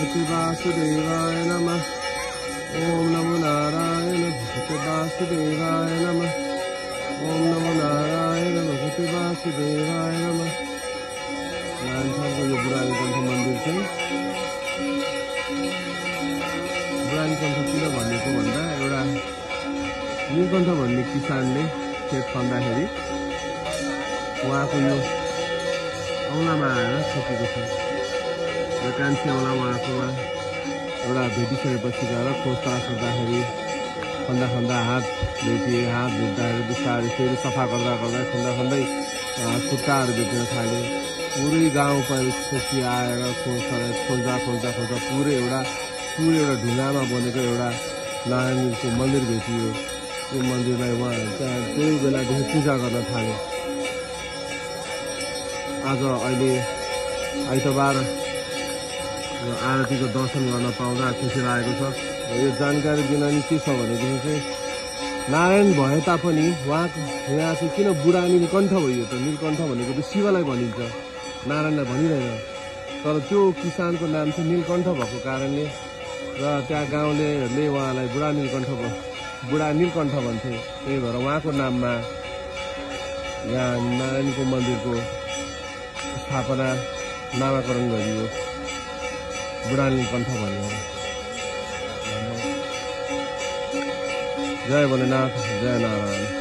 भगवते वासुदेवाय नमः। ओम नमो नारायण भगवते वासुदेवाय नमः। ओम नमो नारायण भगवते वासुदेवाय नमः। नारायणको यो बुढानीकण्ठ मन्दिर चाहिँ बुढानीकण्ठ किन भनेको भन्दा एउटा नीलकण्ठ भन्ने किसानले खेत खन्दाखेरि उहाँको यो औँलामा आएर ठोकेको छ र कान्छी औँला उहाँकोमा एउटा भेटिसकेपछि गएर खोजतलास गर्दाखेरि खन्दा हात भेटिए। हात भेट्दाखेरि बिस्तारै फेरि सफा गर्दा खन्दै खुट्टाहरू भेटिन थाले। पुरै गाउँ परिस्थिति आएर खोज्दा पुरै एउटा ढुङ्गामा बनेको एउटा नारायणको मन्दिर भेटियो। त्यो मन्दिरलाई उहाँ त्यहाँ त्यही बेलादेखि पूजा गर्न थाले। आज अहिले आइतबार आरतीको दर्शन गर्न पाउँदा खुसी लागेको छ। यो जानकारी दिन नि के छ भनेदेखि चाहिँ नारायण भए तापनि उहाँको यहाँ चाहिँ किन बुढा नीलकण्ठ भयो त? नीलकण्ठ भनेको त शिवलाई भनिन्छ, नारायणलाई भनिँदैन। तर त्यो किसानको नाम चाहिँ नीलकण्ठ भएको कारणले र त्यहाँ गाउँलेहरूले उहाँलाई बुढा नीलकण्ठ भन्थे। त्यही भएर उहाँको नाममा यहाँ नारायणको मन्दिरको स्थापना नामाकरण गरियो, बुढा नीलकण्ठ भनेर। जय भोलेनाथ, जय नारायण।